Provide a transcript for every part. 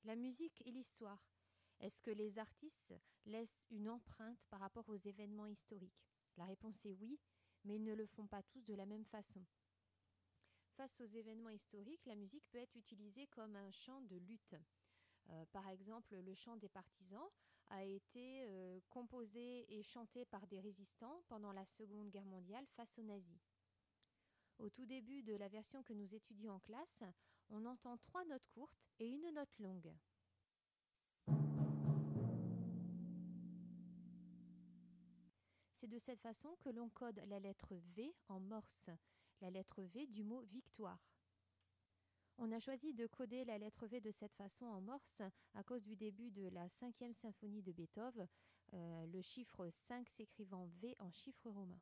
La musique et l'histoire. Est-ce que les artistes laissent une empreinte par rapport aux événements historiques? La réponse est oui, mais ils ne le font pas tous de la même façon. Face aux événements historiques, la musique peut être utilisée comme un chant de lutte. Par exemple, le chant des partisans a été composé et chanté par des résistants pendant la Seconde Guerre mondiale face aux nazis. Au tout début de la version que nous étudions en classe, on entend 3 notes courtes et une note longue. C'est de cette façon que l'on code la lettre V en morse, la lettre V du mot victoire. On a choisi de coder la lettre V de cette façon en morse à cause du début de la 5e symphonie de Beethoven, le chiffre 5 s'écrivant V en chiffre romain.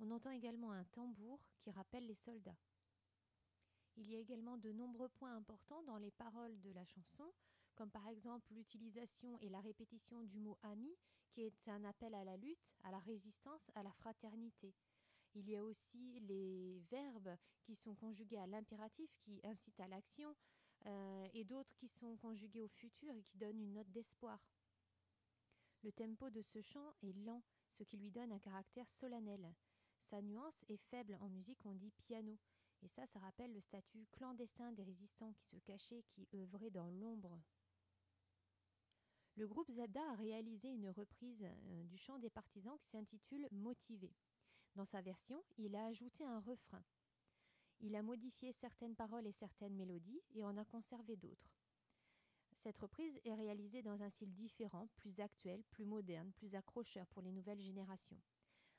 On entend également un tambour qui rappelle les soldats. Il y a également de nombreux points importants dans les paroles de la chanson, comme par exemple l'utilisation et la répétition du mot ami, qui est un appel à la lutte, à la résistance, à la fraternité. Il y a aussi les verbes qui sont conjugués à l'impératif, qui incitent à l'action, et d'autres qui sont conjugués au futur et qui donnent une note d'espoir. Le tempo de ce chant est lent, ce qui lui donne un caractère solennel. Sa nuance est faible, en musique on dit piano. Et ça rappelle le statut clandestin des résistants qui se cachaient, qui œuvraient dans l'ombre. Le groupe Zebda a réalisé une reprise du chant des partisans qui s'intitule Motivé. Dans sa version, il a ajouté un refrain. Il a modifié certaines paroles et certaines mélodies et en a conservé d'autres. Cette reprise est réalisée dans un style différent, plus actuel, plus moderne, plus accrocheur pour les nouvelles générations.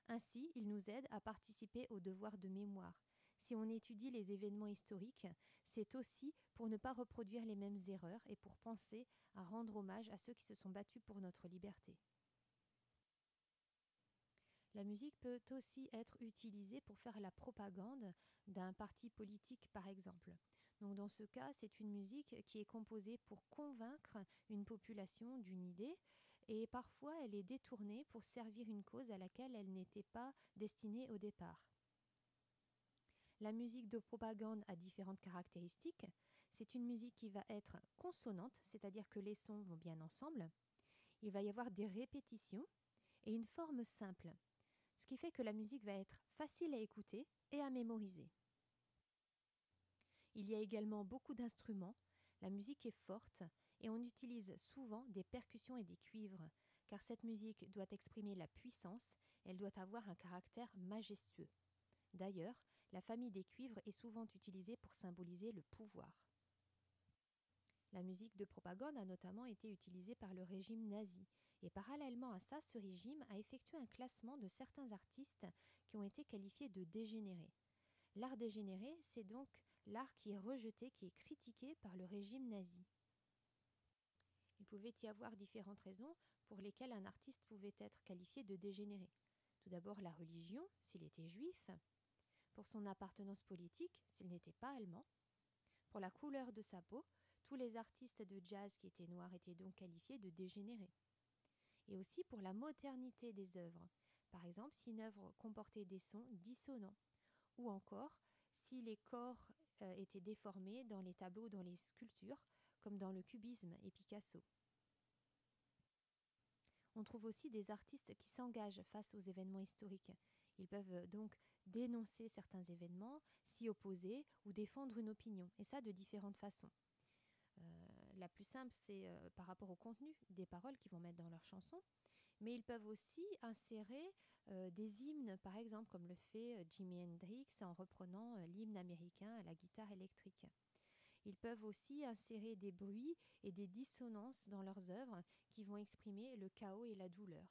Ainsi, il nous aide à participer au devoir de mémoire. Si on étudie les événements historiques, c'est aussi pour ne pas reproduire les mêmes erreurs et pour penser à rendre hommage à ceux qui se sont battus pour notre liberté. La musique peut aussi être utilisée pour faire la propagande d'un parti politique, par exemple. Donc dans ce cas, c'est une musique qui est composée pour convaincre une population d'une idée et parfois elle est détournée pour servir une cause à laquelle elle n'était pas destinée au départ. La musique de propagande a différentes caractéristiques. C'est une musique qui va être consonante, c'est-à-dire que les sons vont bien ensemble. Il va y avoir des répétitions et une forme simple, ce qui fait que la musique va être facile à écouter et à mémoriser. Il y a également beaucoup d'instruments, la musique est forte et on utilise souvent des percussions et des cuivres, car cette musique doit exprimer la puissance, elle doit avoir un caractère majestueux. D'ailleurs, la famille des cuivres est souvent utilisée pour symboliser le pouvoir. La musique de propagande a notamment été utilisée par le régime nazi. Et parallèlement à ça, ce régime a effectué un classement de certains artistes qui ont été qualifiés de dégénérés. L'art dégénéré, c'est donc l'art qui est rejeté, qui est critiqué par le régime nazi. Il pouvait y avoir différentes raisons pour lesquelles un artiste pouvait être qualifié de dégénéré. Tout d'abord la religion, s'il était juif, pour son appartenance politique, s'il n'était pas allemand, pour la couleur de sa peau. Tous les artistes de jazz qui étaient noirs étaient donc qualifiés de dégénérés. Et aussi pour la modernité des œuvres. Par exemple, si une œuvre comportait des sons dissonants. Ou encore, si les corps étaient déformés dans les tableaux ou dans les sculptures, comme dans le cubisme et Picasso. On trouve aussi des artistes qui s'engagent face aux événements historiques. Ils peuvent donc dénoncer certains événements, s'y opposer ou défendre une opinion, et ça de différentes façons. La plus simple, c'est par rapport au contenu des paroles qu'ils vont mettre dans leurs chansons, mais ils peuvent aussi insérer des hymnes, par exemple, comme le fait Jimi Hendrix en reprenant l'hymne américain à la guitare électrique. Ils peuvent aussi insérer des bruits et des dissonances dans leurs œuvres qui vont exprimer le chaos et la douleur.